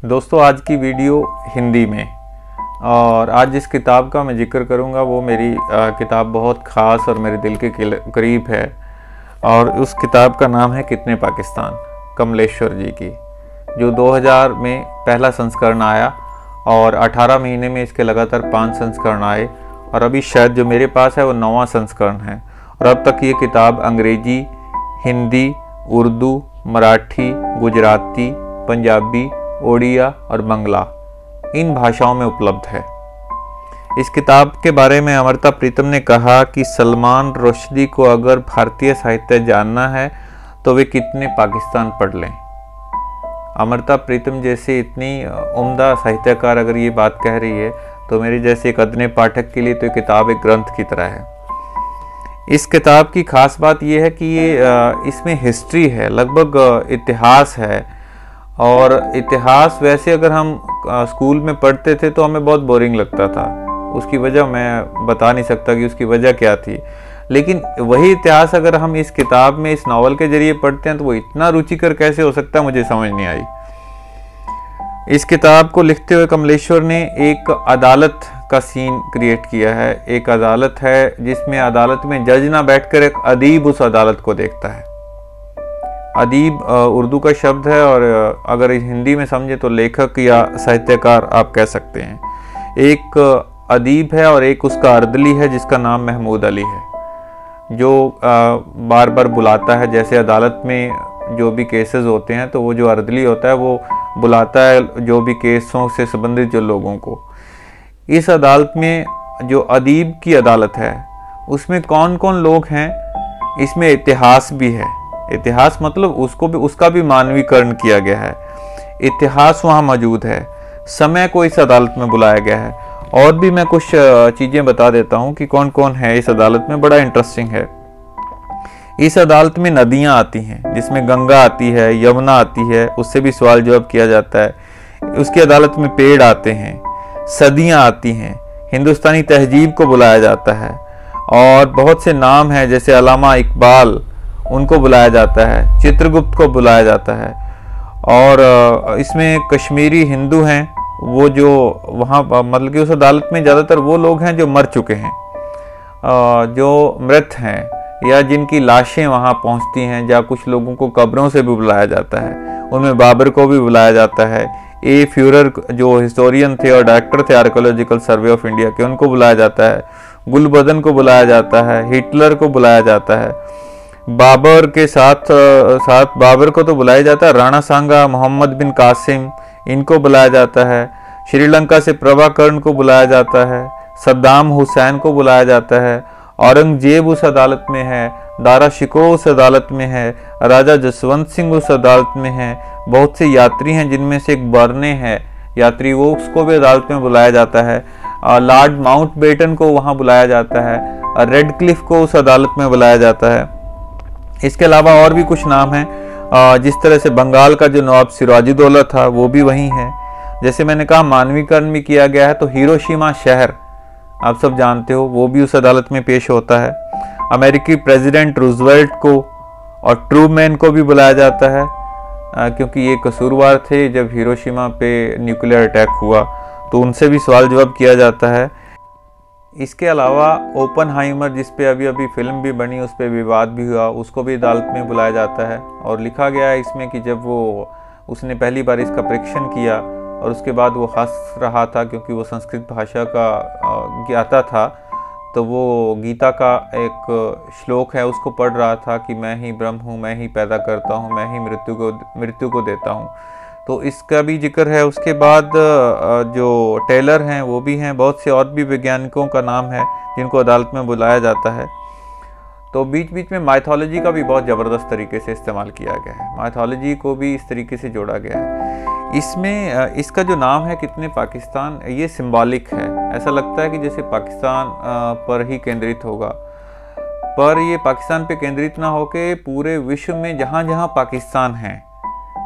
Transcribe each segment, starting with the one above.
दोस्तों, आज की वीडियो हिंदी में, और आज जिस किताब का मैं जिक्र करूंगा वो मेरी किताब बहुत ख़ास और मेरे दिल के करीब है। और उस किताब का नाम है कितने पाकिस्तान, कमलेश्वर जी की, जो 2000 में पहला संस्करण आया और 18 महीने में इसके लगातार 5 संस्करण आए, और अभी शायद जो मेरे पास है वो 9वां संस्करण है। और अब तक ये किताब अंग्रेजी, हिंदी, उर्दू, मराठी, गुजराती, पंजाबी, ओडिया और बंगला, इन भाषाओं में उपलब्ध है। इस किताब के बारे में अमृता प्रीतम ने कहा कि सलमान रुश्दी को अगर भारतीय साहित्य जानना है तो वे कितने पाकिस्तान पढ़ लें। अमृता प्रीतम जैसे इतनी उम्दा साहित्यकार अगर ये बात कह रही है तो मेरे जैसे एक अदने पाठक के लिए तो ये किताब एक ग्रंथ की तरह है। इस किताब की खास बात यह है कि ये इसमें हिस्ट्री है, लगभग इतिहास है। और इतिहास वैसे अगर हम स्कूल में पढ़ते थे तो हमें बहुत बोरिंग लगता था। उसकी वजह मैं बता नहीं सकता कि उसकी वजह क्या थी, लेकिन वही इतिहास अगर हम इस किताब में, इस नावल के जरिए पढ़ते हैं तो वो इतना रुचिकर कैसे हो सकता है, मुझे समझ नहीं आई। इस किताब को लिखते हुए कमलेश्वर ने एक अदालत का सीन क्रिएट किया है। एक अदालत है जिसमें अदालत में जज ना बैठकर एक अदीब उस अदालत को देखता है। अदीब उर्दू का शब्द है और अगर हिंदी में समझे तो लेखक या साहित्यकार आप कह सकते हैं। एक अदीब है और एक उसका अर्दली है जिसका नाम महमूद अली है, जो बार बार बुलाता है। जैसे अदालत में जो भी केसेस होते हैं तो वो जो अर्दली होता है वो बुलाता है जो भी केसों से संबंधित जो लोगों को। इस अदालत में जो अदीब की अदालत है उसमें कौन कौन लोग हैं, इसमें इतिहास भी है। इतिहास मतलब उसका भी मानवीकरण किया गया है। इतिहास वहाँ मौजूद है। समय को इस अदालत में बुलाया गया है। और भी मैं कुछ चीज़ें बता देता हूँ कि कौन कौन है इस अदालत में, बड़ा इंटरेस्टिंग है। इस अदालत में नदियाँ आती हैं, जिसमें गंगा आती है, यमुना आती है, उससे भी सवाल जवाब किया जाता है। उसकी अदालत में पेड़ आते हैं, सदियाँ आती हैं, हिंदुस्तानी तहजीब को बुलाया जाता है, और बहुत से नाम हैं जैसे अल्लामा इकबाल, उनको बुलाया जाता है, चित्रगुप्त को बुलाया जाता है। और इसमें कश्मीरी हिंदू हैं, वो जो वहाँ मतलब कि उस अदालत में ज़्यादातर वो लोग हैं जो मर चुके हैं, जो मृत हैं या जिनकी लाशें वहाँ पहुँचती हैं, या कुछ लोगों को कब्रों से भी बुलाया जाता है। उनमें बाबर को भी बुलाया जाता है। ए फ्यूरर जो हिस्टोरियन थे और डायरेक्टर थे आर्कियोलॉजिकल सर्वे ऑफ इंडिया के, उनको बुलाया जाता है। गुलबदन को बुलाया जाता है, हिटलर को बुलाया जाता है। बाबर के साथ बाबर को तो बुलाया जाता है, राणा सांगा, मोहम्मद बिन कासिम, इनको बुलाया जाता है। श्रीलंका से प्रभाकरण को बुलाया जाता है, सद्दाम हुसैन को बुलाया जाता है, औरंगजेब उस अदालत में है, दारा शिकोह उस अदालत में है, राजा जसवंत सिंह उस अदालत में है। बहुत से यात्री हैं जिनमें से एक बर्ने है यात्री, वो उसको भी अदालत में बुलाया जाता है। लॉर्ड माउंटबेटन को वहाँ बुलाया जाता है। रेड क्लिफ को उस अदालत में बुलाया जाता है। इसके अलावा और भी कुछ नाम हैं, जिस तरह से बंगाल का जो नवाब सिराजुद्दौला था वो भी वहीं है। जैसे मैंने कहा मानवीकरण भी किया गया है, तो हिरोशिमा शहर आप सब जानते हो, वो भी उस अदालत में पेश होता है। अमेरिकी प्रेसिडेंट रूजवेल्ट को और ट्रूमैन को भी बुलाया जाता है, क्योंकि ये कसूरवार थे जब हिरोशिमा पे न्यूक्लियर अटैक हुआ, तो उनसे भी सवाल जवाब किया जाता है। इसके अलावा ओपनहाइमर, जिस पे अभी अभी फिल्म भी बनी, उस पर विवाद भी हुआ, उसको भी अदालत में बुलाया जाता है। और लिखा गया है इसमें कि जब उसने पहली बार इसका परीक्षण किया और उसके बाद वो हंस रहा था क्योंकि वो संस्कृत भाषा का ज्ञाता था, तो वो गीता का एक श्लोक है उसको पढ़ रहा था कि मैं ही ब्रह्म हूँ, मैं ही पैदा करता हूँ, मैं ही मृत्यु को देता हूँ। तो इसका भी जिक्र है। उसके बाद जो टेलर हैं वो भी हैं, बहुत से और भी वैज्ञानिकों का नाम है जिनको अदालत में बुलाया जाता है। तो बीच बीच में माइथोलॉजी का भी बहुत ज़बरदस्त तरीके से इस्तेमाल किया गया है। माइथोलॉजी को भी इस तरीके से जोड़ा गया है। इसमें इसका जो नाम है कितने पाकिस्तान, ये सिंबॉलिक है। ऐसा लगता है कि जैसे पाकिस्तान पर ही केंद्रित होगा, पर ये पाकिस्तान पे केंद्रित ना होके पूरे विश्व में जहाँ जहाँ पाकिस्तान है।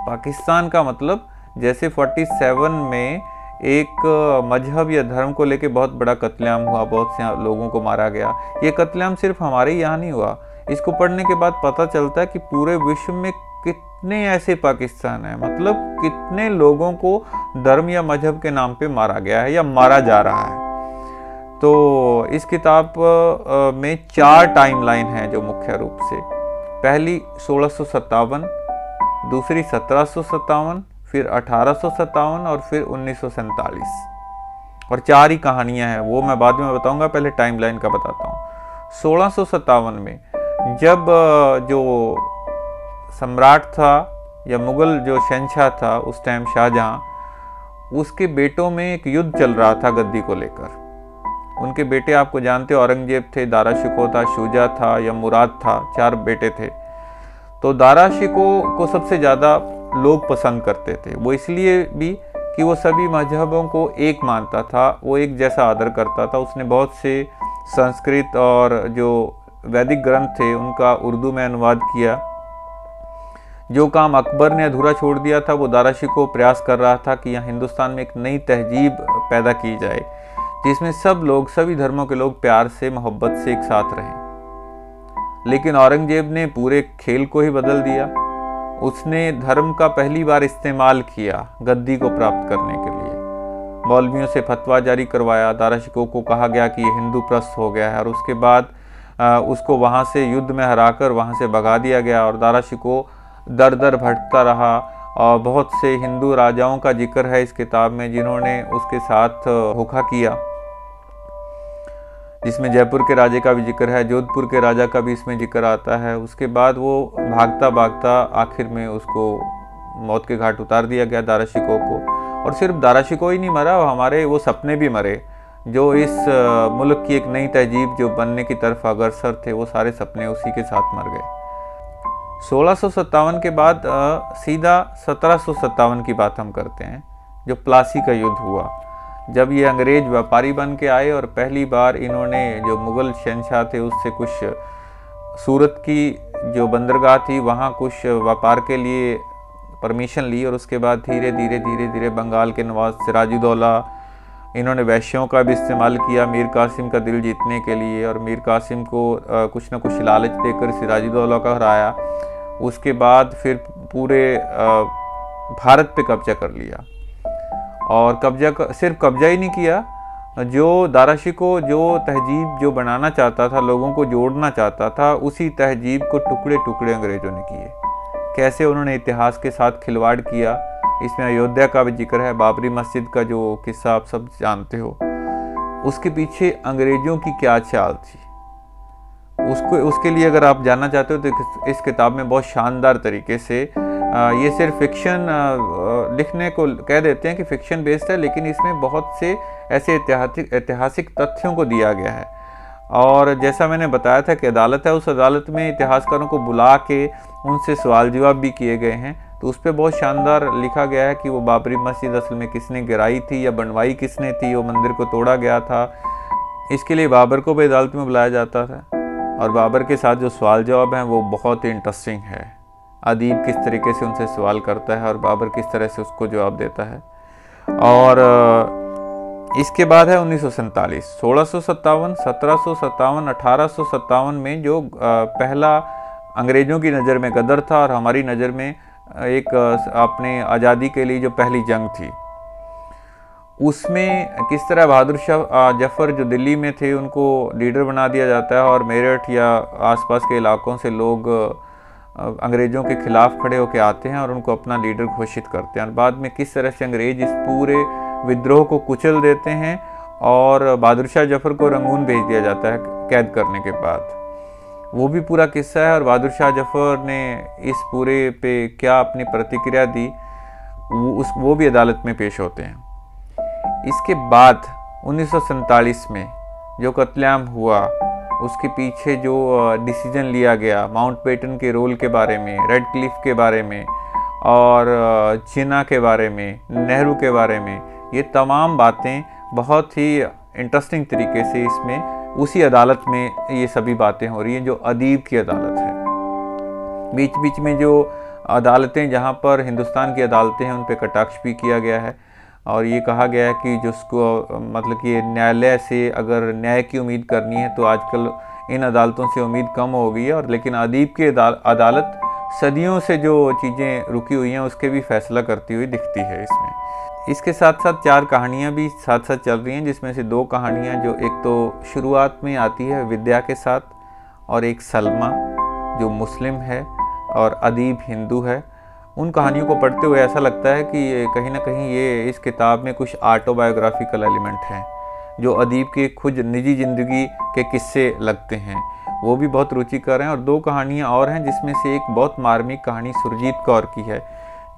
पाकिस्तान का मतलब जैसे 47 में एक मजहब या धर्म को लेके बहुत बड़ा कत्लेआम हुआ, बहुत से लोगों को मारा गया। ये कत्लेआम सिर्फ हमारे यहाँ नहीं हुआ, इसको पढ़ने के बाद पता चलता है कि पूरे विश्व में कितने ऐसे पाकिस्तान हैं, मतलब कितने लोगों को धर्म या मजहब के नाम पे मारा गया है या मारा जा रहा है। तो इस किताब में 4 टाइमलाइन हैं जो मुख्य रूप से, पहली 1657, दूसरी 1757, फिर 1857 और फिर 1947, और 4 ही कहानियां हैं, वो मैं बाद में बताऊंगा, पहले टाइमलाइन का बताता हूँ। 1657 में जब जो सम्राट था या मुगल जो शहंशाह था उस टाइम शाहजहां, उसके बेटों में एक युद्ध चल रहा था गद्दी को लेकर। उनके बेटे आपको जानते हो, औरंगजेब थे, दारा शिकोह था, शुजा था या मुराद था, 4 बेटे थे। तो दारा शिकोह को सबसे ज़्यादा लोग पसंद करते थे, वो इसलिए भी कि वो सभी मजहबों को एक मानता था, वो एक जैसा आदर करता था। उसने बहुत से संस्कृत और जो वैदिक ग्रंथ थे उनका उर्दू में अनुवाद किया। जो काम अकबर ने अधूरा छोड़ दिया था वो दारा शिकोह प्रयास कर रहा था कि यहाँ हिंदुस्तान में एक नई तहजीब पैदा की जाए जिसमें सब लोग, सभी धर्मों के लोग प्यार से, मोहब्बत से एक साथ रहें। लेकिन औरंगजेब ने पूरे खेल को ही बदल दिया। उसने धर्म का पहली बार इस्तेमाल किया गद्दी को प्राप्त करने के लिए। मौलवियों से फतवा जारी करवाया, दारा शिकोह को कहा गया कि ये हिंदू प्रस्त हो गया है, और उसके बाद उसको वहाँ से युद्ध में हराकर वहाँ से भगा दिया गया। और दारा शिकोह दर दर भटकता रहा, और बहुत से हिंदू राजाओं का जिक्र है इस किताब में जिन्होंने उसके साथ धोखा किया, जिसमें जयपुर के राजे का भी जिक्र है, जोधपुर के राजा का भी इसमें जिक्र आता है। उसके बाद वो भागता भागता आखिर में उसको मौत के घाट उतार दिया गया, दारा शिकोह को। और सिर्फ दारा शिकोह ही नहीं मरा, हमारे वो सपने भी मरे जो इस मुल्क की एक नई तहजीब जो बनने की तरफ अग्रसर थे, वो सारे सपने उसी के साथ मर गए। 1657 के बाद सीधा 1757 की बात हम करते हैं, जो प्लासी का युद्ध हुआ, जब ये अंग्रेज व्यापारी बन के आए और पहली बार इन्होंने जो मुगल शहंशाह थे उससे कुछ, सूरत की जो बंदरगाह थी वहाँ कुछ व्यापार के लिए परमिशन ली, और उसके बाद धीरे धीरे बंगाल के नवाब सिराजुद्दौला, इन्होंने वैश्यों का भी इस्तेमाल किया मीर कासिम का दिल जीतने के लिए, और मीर कासिम को कुछ न कुछ लालच देकर सिराजुद्दौला का हराया। उसके बाद फिर पूरे भारत पे कब्जा कर लिया, और सिर्फ कब्जा ही नहीं किया, जो दारा शिकोह जो तहजीब जो बनाना चाहता था, लोगों को जोड़ना चाहता था, उसी तहजीब को टुकड़े टुकड़े अंग्रेजों ने किए। कैसे उन्होंने इतिहास के साथ खिलवाड़ किया, इसमें अयोध्या का भी जिक्र है, बाबरी मस्जिद का जो किस्सा आप सब जानते हो। उसके पीछे अंग्रेजों की क्या चाल थी, उसके लिए अगर आप जानना चाहते हो तो इस किताब में बहुत शानदार तरीके से, ये सिर्फ फिक्शन लिखने को कह देते हैं कि फिक्शन बेस्ड है, लेकिन इसमें बहुत से ऐसे ऐतिहासिक तथ्यों को दिया गया है। और जैसा मैंने बताया था कि अदालत है, उस अदालत में इतिहासकारों को बुला के उनसे सवाल जवाब भी किए गए हैं, तो उस पर बहुत शानदार लिखा गया है कि वो बाबरी मस्जिद असल में किसने गिराई थी या बनवाई किसने थी, वो मंदिर को तोड़ा गया था। इसके लिए बाबर को भी अदालत में बुलाया जाता था, और बाबर के साथ जो सवाल जवाब हैं वो बहुत ही इंटरेस्टिंग है। अदीब किस तरीके से उनसे सवाल करता है और बाबर किस तरह से उसको जवाब देता है। और इसके बाद है 1947, 1657, 1757, 1857 में जो पहला अंग्रेज़ों की नज़र में गदर था और हमारी नज़र में एक अपने आज़ादी के लिए जो पहली जंग थी, उसमें किस तरह बहादुर शाह जफ़र जो दिल्ली में थे उनको लीडर बना दिया जाता है, और मेरठ या आसपास के इलाकों से लोग अंग्रेज़ों के खिलाफ खड़े होकर आते हैं और उनको अपना लीडर घोषित करते हैं। और बाद में किस तरह से अंग्रेज़ इस पूरे विद्रोह को कुचल देते हैं और बहादुर शाह जफ़र को रंगून भेज दिया जाता है कैद करने के बाद, वो भी पूरा किस्सा है। और बहादुर शाह जफ़र ने इस पूरे पे क्या अपनी प्रतिक्रिया दी, वो भी अदालत में पेश होते हैं। इसके बाद 1947 में जो कत्लेआम हुआ, उसके पीछे जो डिसीजन लिया गया माउंटबेटन के रोल के बारे में, रेड क्लिफ के बारे में, और जिन्ना के बारे में, नेहरू के बारे में, ये तमाम बातें बहुत ही इंटरेस्टिंग तरीके से इसमें उसी अदालत में ये सभी बातें हो रही हैं जो अदीब की अदालत है। बीच बीच में जो अदालतें जहाँ पर हिंदुस्तान की अदालतें हैं उन पर कटाक्ष भी किया गया है, और ये कहा गया है कि जिसको मतलब कि न्यायालय से अगर न्याय की उम्मीद करनी है तो आजकल इन अदालतों से उम्मीद कम हो गई है, और लेकिन अदीब की अदालत सदियों से जो चीज़ें रुकी हुई हैं उसके भी फैसला करती हुई दिखती है इसमें। इसके साथ साथ 4 कहानियाँ भी साथ साथ चल रही हैं, जिसमें से 2 कहानियाँ जो एक तो शुरुआत में आती है विद्या के साथ, और एक सलमा जो मुस्लिम है और अदीब हिंदू है। उन कहानियों को पढ़ते हुए ऐसा लगता है कि ये कहीं ना कहीं ये इस किताब में कुछ ऑटोबायोग्राफिकल एलिमेंट हैं, जो अदीब के खुद निजी ज़िंदगी के किस्से लगते हैं, वो भी बहुत रुचिकर हैं। और 2 कहानियाँ और हैं, जिसमें से एक बहुत मार्मिक कहानी सुरजीत कौर की है,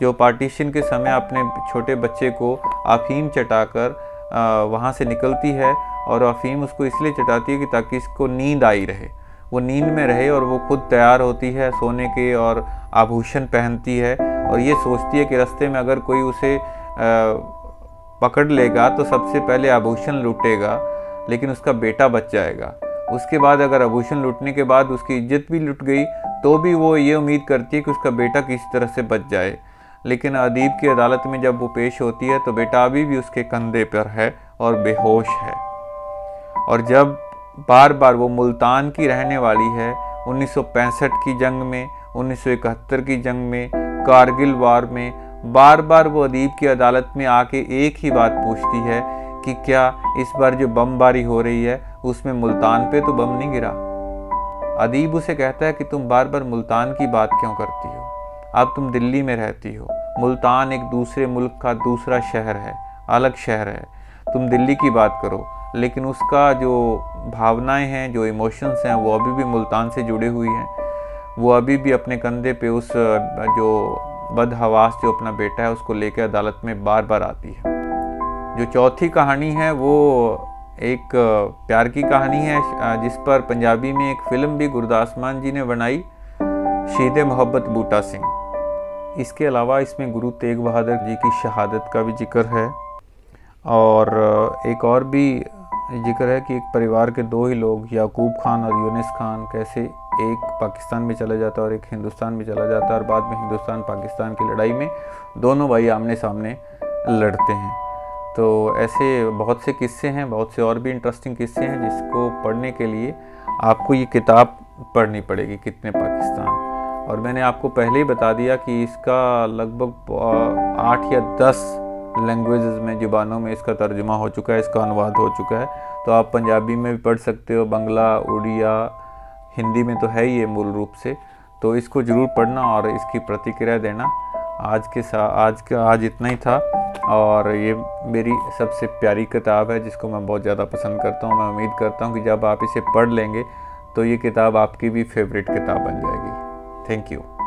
जो पार्टीशन के समय अपने छोटे बच्चे को अफीम चटाकर वहाँ से निकलती है, और अफीम उसको इसलिए चटाती है कि ताकि इसको नींद आई रहे, वो नींद में रहे, और वो खुद तैयार होती है सोने के और आभूषण पहनती है, और ये सोचती है कि रास्ते में अगर कोई उसे पकड़ लेगा तो सबसे पहले आभूषण लूटेगा, लेकिन उसका बेटा बच जाएगा। उसके बाद अगर आभूषण लूटने के बाद उसकी इज्जत भी लुट गई तो भी वो ये उम्मीद करती है कि उसका बेटा किसी तरह से बच जाए। लेकिन अदीब की अदालत में जब वो पेश होती है तो बेटा अभी भी उसके कंधे पर है और बेहोश है। और जब बार बार वो मुल्तान की रहने वाली है, 1965 की जंग में, 1971 की जंग में, कारगिल वार में, बार बार वो अदीब की अदालत में आके एक ही बात पूछती है कि क्या इस बार जो बमबारी हो रही है उसमें मुल्तान पे तो बम नहीं गिरा। अदीब उसे कहता है कि तुम बार बार मुल्तान की बात क्यों करती हो, अब तुम दिल्ली में रहती हो, मुल्तान एक दूसरे मुल्क का दूसरा शहर है, अलग शहर है, तुम दिल्ली की बात करो। लेकिन उसका जो भावनाएं हैं, जो इमोशंस हैं, वो अभी भी मुल्तान से जुड़े हुई हैं। वो अभी भी अपने कंधे पे उस जो बदहवास जो अपना बेटा है उसको लेकर अदालत में बार बार आती है। जो चौथी कहानी है वो एक प्यार की कहानी है, जिस पर पंजाबी में एक फ़िल्म भी गुरदास मान जी ने बनाई, शहीद मोहब्बत बूटा सिंह। इसके अलावा इसमें गुरु तेग बहादुर जी की शहादत का भी जिक्र है, और एक और भी जिक्र है कि एक परिवार के 2 ही लोग, याकूब खान और यूनिस खान, कैसे एक पाकिस्तान में चला जाता है और एक हिंदुस्तान में चला जाता है, और बाद में हिंदुस्तान पाकिस्तान की लड़ाई में दोनों भाई आमने सामने लड़ते हैं। तो ऐसे बहुत से किस्से हैं, बहुत से और भी इंटरेस्टिंग किस्से हैं, जिसको पढ़ने के लिए आपको ये किताब पढ़नी पड़ेगी, कितने पाकिस्तान। और मैंने आपको पहले ही बता दिया कि इसका लगभग 8 या 10 लैंग्वेजेस में, ज़ुबानों में इसका तर्जुमा हो चुका है, इसका अनुवाद हो चुका है। तो आप पंजाबी में भी पढ़ सकते हो, बंगला, उड़िया, हिंदी में तो है ही ये मूल रूप से। तो इसको ज़रूर पढ़ना और इसकी प्रतिक्रिया देना। आज इतना ही था, और ये मेरी सबसे प्यारी किताब है जिसको मैं बहुत ज़्यादा पसंद करता हूँ। मैं उम्मीद करता हूँ कि जब आप इसे पढ़ लेंगे तो ये किताब आपकी भी फेवरेट किताब बन जाएगी। Thank you.